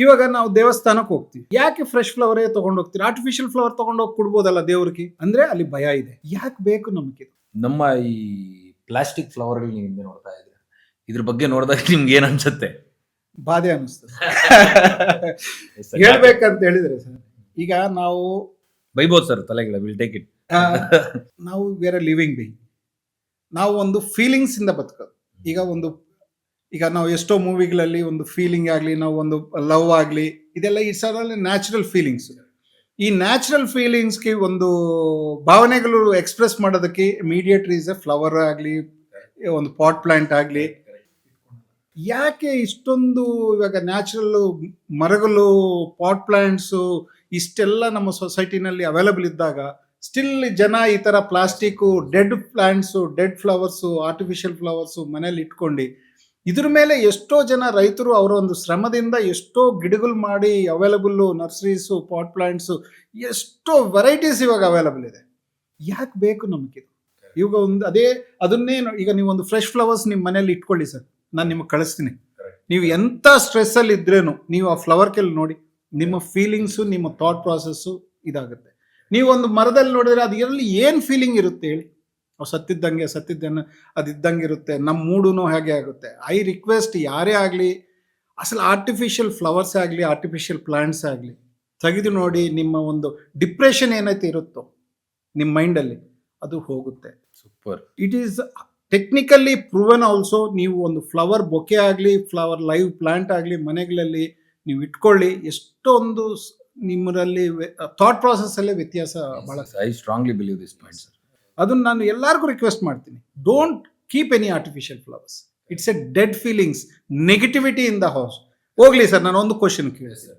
ಇವಾಗ ನಾವು ದೇವಸ್ಥಾನಕ್ಕೆ ಹೋಗ್ತೀವಿ, ಯಾಕೆ ಫ್ರೆಶ್ ಫ್ಲವರೇ ತಗೊಂಡು ಹೋಗ್ತೀವಿ? ಆರ್ಟಿಫಿಷಿಯಲ್ ಫ್ಲವರ್ ತಗೊಂಡೋಗಿ ಕೊಡ್ಬೋದಲ್ಲ ದೇವ್ರಿಗೆ ಅಂದ್ರೆ ಅಲ್ಲಿ ಭಯ ಇದೆ. ಯಾಕೆ ಬೇಕು ನಮಗೆ? ನಮ್ಮ ಈ ಪ್ಲಾಸ್ಟಿಕ್ ಫ್ಲವರ್ ನೀವು ಹಿಂದೆ ನೋಡ್ತಾ ಇದ್ರೆ ಇದ್ರ ಬಗ್ಗೆ ನೋಡಿದಾಗ ನಿಮ್ಗೆ ಏನ್ ಅನ್ಸುತ್ತೆ? ಬಾಧೆ ಅನಿಸ್ತದೆ ಹೇಳ್ಬೇಕಂತ ಹೇಳಿದ್ರೆ ಸರ್. ಈಗ ನಾವು ಬೈಬೋದು ಸರ್, ತಲೆಗಳ ವಿಲ್ ಟೇಕ್ ಇಟ್. ನಾವು ಬೇರೆ ಲಿವಿಂಗ್ ಬೀಯಿಂಗ್, ನಾವು ಒಂದು ಫೀಲಿಂಗ್ಸ್ ಇಂದ ಬದುಕೋದು. ಈಗ ನಾವು ಎಷ್ಟೋ ಮೂವಿಗಳಲ್ಲಿ ಒಂದು ಫೀಲಿಂಗ್ ಆಗಲಿ, ನಾವು ಒಂದು ಲವ್ ಆಗಲಿ, ಇದೆಲ್ಲ ಇಟ್ಸ್ ಆಲ್ ನ್ಯಾಚುರಲ್ ಫೀಲಿಂಗ್ಸ್. ಈ ನ್ಯಾಚುರಲ್ ಫೀಲಿಂಗ್ಸ್ಗೆ ಒಂದು ಭಾವನೆಗಳು ಎಕ್ಸ್ಪ್ರೆಸ್ ಮಾಡೋದಕ್ಕೆ ಇಮಿಡಿಯೇಟ್ ರೀಸ್ ಫ್ಲವರ್ ಆಗಲಿ, ಒಂದು ಪಾಟ್ ಪ್ಲಾಂಟ್ ಆಗಲಿ. ಯಾಕೆ ಇಷ್ಟೊಂದು ಇವಾಗ ನ್ಯಾಚುರಲ್ ಮರಗಳು, ಪಾಟ್ ಪ್ಲಾಂಟ್ಸು ಇಷ್ಟೆಲ್ಲ ನಮ್ಮ ಸೊಸೈಟಿನಲ್ಲಿ ಅವೈಲಬಲ್ ಇದ್ದಾಗ ಸ್ಟಿಲ್ ಜನ ಈ ಥರ plastic, dead plants, dead flowers, artificial flowers ಮನೇಲಿ ಇಟ್ಕೊಂಡು ಇದ್ರ ಮೇಲೆ ಎಷ್ಟೋ ಜನ ರೈತರು ಅವರ ಒಂದು ಶ್ರಮದಿಂದ ಎಷ್ಟೋ ಗಿಡಗಳು ಮಾಡಿ ಅವೈಲಬಲ್ಲು, ನರ್ಸರೀಸು, ಪಾಟ್ ಪ್ಲಾಂಟ್ಸು, ಎಷ್ಟೋ ವೆರೈಟೀಸ್ ಇವಾಗ ಅವೈಲಬಲ್ ಇದೆ. ಯಾಕೆ ಬೇಕು ನಮಗಿದು? ಇವಾಗ ಅದನ್ನೇ ಈಗ ನೀವು ಒಂದು ಫ್ರೆಶ್ ಫ್ಲವರ್ಸ್ ನಿಮ್ಮ ಮನೇಲಿ ಇಟ್ಕೊಳ್ಳಿ ಸರ್, ನಾನು ನಿಮಗೆ ಕಳಿಸ್ತೀನಿ. ನೀವು ಎಂಥ ಸ್ಟ್ರೆಸ್ಸಲ್ಲಿ ಇದ್ರೇನು ನೀವು ಆ ಫ್ಲವರ್ ಕೆಲ್ ನೋಡಿ, ನಿಮ್ಮ ಫೀಲಿಂಗ್ಸು, ನಿಮ್ಮ ಥಾಟ್ ಪ್ರಾಸೆಸ್ಸು ಇದಾಗುತ್ತೆ. ನೀವು ಒಂದು ಮರದಲ್ಲಿ ನೋಡಿದ್ರೆ ಅದು ಎಲ್ಲಿ ಏನು ಫೀಲಿಂಗ್ ಇರುತ್ತೆ ಹೇಳಿ? ಅವು ಸತ್ತಿದ್ದನ್ನು ಅದಿದ್ದಂಗೆ ಇರುತ್ತೆ. ನಮ್ಮ ಮೂಡೂ ಹಾಗೆ ಆಗುತ್ತೆ. ಐ ರಿಕ್ವೆಸ್ಟ್, ಯಾರೇ ಆಗಲಿ, ಅಸಲು ಆರ್ಟಿಫಿಷಿಯಲ್ ಫ್ಲವರ್ಸ್ ಆಗಲಿ, ಆರ್ಟಿಫಿಷಿಯಲ್ ಪ್ಲಾಂಟ್ಸ್ ಆಗಲಿ ತೆಗೆದು ನೋಡಿ, ನಿಮ್ಮ ಒಂದು ಡಿಪ್ರೆಷನ್ ಏನೈತೆ ಇರುತ್ತೋ ನಿಮ್ಮ ಮೈಂಡಲ್ಲಿ ಅದು ಹೋಗುತ್ತೆ. Super. It is technically proven also. ನೀವು ಒಂದು ಫ್ಲವರ್ ಬೊಕೆ ಆಗಲಿ, ಫ್ಲವರ್ ಲೈವ್ ಪ್ಲಾಂಟ್ ಆಗಲಿ ಮನೆಗಳಲ್ಲಿ ನೀವು ಇಟ್ಕೊಳ್ಳಿ, ಎಷ್ಟೊಂದು ನಿಮ್ಮಲ್ಲಿ ಥಾಟ್ ಪ್ರಾಸೆಸ್ ಅಲ್ಲೇ ವ್ಯತ್ಯಾಸ ಬಹಳ. I strongly believe this point sir. ಅದನ್ನು ನಾನು ಎಲ್ಲರಿಗೂ ರಿಕ್ವೆಸ್ಟ್ ಮಾಡ್ತೀನಿ, don't keep any artificial flowers. It's A dead feelings, negativity in the house. ಹೋಗ್ಲಿ ಸರ್, ನಾನು ಒಂದು ಕ್ವಶನ್ ಕೇಳಿ ಸರ್.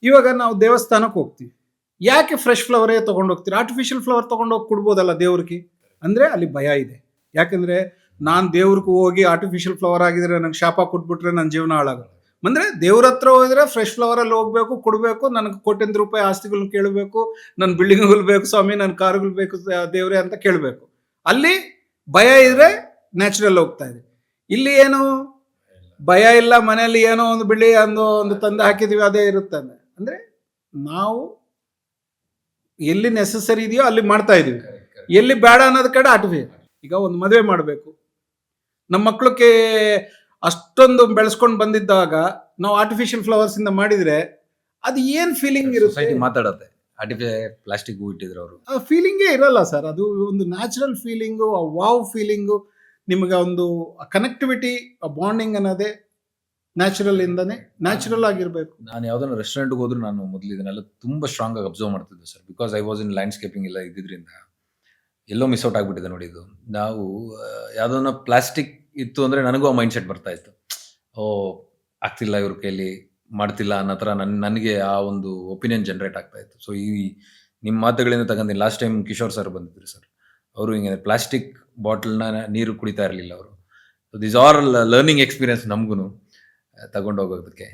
ಇವಾಗ ನಾವು ದೇವಸ್ಥಾನಕ್ಕೆ ಹೋಗ್ತೀವಿ, ಯಾಕೆ ಫ್ರೆಶ್ ಫ್ಲವರೇ ತಗೊಂಡು ಹೋಗ್ತೀವಿ? ಆರ್ಟಿಫಿಷಿಯಲ್ ಫ್ಲವರ್ ತಗೊಂಡೋಗಿ ಕೊಡ್ಬೋದಲ್ಲ ದೇವ್ರಿಗೆ ಅಂದ್ರೆ ಅಲ್ಲಿ ಭಯ ಇದೆ. ಯಾಕಂದ್ರೆ ನಾನು ದೇವ್ರಿಗೆ ಹೋಗಿ ಆರ್ಟಿಫಿಷಿಯಲ್ ಫ್ಲವರ್ ಆಗಿದ್ರೆ ನಂಗೆ ಶಾಪ ಕೊಟ್ಬಿಟ್ರೆ ನನ್ನ ಜೀವನ ಹಾಳಾಗೋದು. ಅಂದರೆ ದೇವ್ರ ಹತ್ರ ಹೋದ್ರೆ ಫ್ರೆಶ್ ಫ್ಲವರಲ್ಲಿ ಹೋಗ್ಬೇಕು, ಕೊಡಬೇಕು, ನನಗೆ ಕೋಟ್ಯಂತರ ರೂಪಾಯಿ ಆಸ್ತಿಗಳನ್ನ ಕೇಳಬೇಕು, ನನ್ನ ಬಿಲ್ಡಿಂಗ್ಗಳು ಬೇಕು ಸ್ವಾಮಿ, ನನ್ನ ಕಾರುಗಳು ಬೇಕು ದೇವ್ರೆ ಅಂತ ಕೇಳಬೇಕು. ಅಲ್ಲಿ ಭಯ ಇದ್ರೆ ನ್ಯಾಚುರಲ್ ಹೋಗ್ತಾ ಇದೆ. ಇಲ್ಲಿ ಏನು ಭಯ ಇಲ್ಲ, ಮನೆಯಲ್ಲಿ ಏನೋ ಒಂದು ಬಿಳಿ ಒಂದು ತಂದು ಹಾಕಿದೀವಿ ಅದೇ ಇರುತ್ತೆ. ಅಂದರೆ ನಾವು ಎಲ್ಲಿ ನೆಸಸರಿ ಇದೆಯೋ ಅಲ್ಲಿ ಮಾಡ್ತಾ ಇದೀವಿ, ಎಲ್ಲಿ ಬೇಡ ಅನ್ನೋದ್ ಕಡೆ ಆರ್ಟಿಫಿಷಿಯಲ್. ಈಗ ಒಂದು ಮದುವೆ ಮಾಡಬೇಕು, ನಮ್ಮ ಮಕ್ಕಳಿಗೆ ಅಷ್ಟೊಂದು ಬೆಳೆಸ್ಕೊಂಡು ಬಂದಿದ್ದಾಗ ನಾವು ಆರ್ಟಿಫಿಷಿಯಲ್ ಫ್ಲವರ್ಸ್ ಇಂದ ಮಾಡಿದ್ರೆ ಅದು ಏನ್ ಫೀಲಿಂಗ್ ಇರುತ್ತೆ? ಮಾತಾಡತ್ತೆ ಪ್ಲಾಸ್ಟಿಕ್ ಹೂ ಇಟ್ಟಿದ್ರು ಅವರು, ಆ ಫೀಲಿಂಗೇ ಇರಲ್ಲ ಸರ್. ಅದು ಒಂದು ನ್ಯಾಚುರಲ್ ಫೀಲಿಂಗು, ಆ ವಾವ್ ಫೀಲಿಂಗು, ನಿಮಗೆ ಒಂದು ಕನೆಕ್ಟಿವಿಟಿ, ಆ ಬಾಂಡಿಂಗ್ ಅನ್ನೋದೇ ನ್ಯಾಚುರಲ್ ಇಂದಾನೆ ನ್ಯಾಚುರಲ್ ಆಗಿರ್ಬೇಕು. ನಾನು ಯಾವ್ದಾದ್ರು ರೆಸ್ಟೋರೆಂಟ್ಗೆ ಹೋದ್ರು ನಾನು ಮೊದಲು ಇದನ್ನೆಲ್ಲ ತುಂಬಾ ಸ್ಟ್ರಾಂಗ್ ಆಗಿ ಅಬ್ಸರ್ವ್ ಮಾಡ್ತಿದ್ದೆ sir. Because I was in landscaping ಎಲ್ಲ ಇದ್ದಿದ್ರಿಂದ ಎಲ್ಲೋ ಮಿಸ್ ಔಟ್ ಆಗ್ಬಿಟ್ಟಿದೆ ನೋಡಿ. ಇದು ನಾವು ಯಾವ್ದನ್ನ ಪ್ಲಾಸ್ಟಿಕ್ ಇತ್ತು ಅಂದ್ರೆ ನನಗೂ ಆ ಮೈಂಡ್ ಸೆಟ್ ಬರ್ತಾ ಇತ್ತು, ಓ ಆಗ್ತಿಲ್ಲ ಇವ್ರ ಕೈಲಿ, ಮಾಡ್ತಿಲ್ಲ ಅನ್ನೋ ಥರ ನನಗೆ ಆ ಒಂದು ಒಪಿನಿಯನ್ ಜನರೇಟ್ ಆಗ್ತಾ ಇತ್ತು. ಸೊ ಈ ನಿಮ್ಮ ಮಾತುಗಳಿಂದ ತಗೊಂಡಿನಿ. ಲಾಸ್ಟ್ ಟೈಮ್ ಕಿಶೋರ್ ಸರ್ ಬಂದಿದ್ರು ಸರ್, ಅವರು ಹಿಂಗೆ ಪ್ಲಾಸ್ಟಿಕ್ ಬಾಟಲ್ನ ನೀರು ಕುಡಿತಾ ಇರಲಿಲ್ಲ ಅವರು. So this are learning experience ನಮಗೂ ತಗೊಂಡು ಹೋಗೋದಕ್ಕೆ.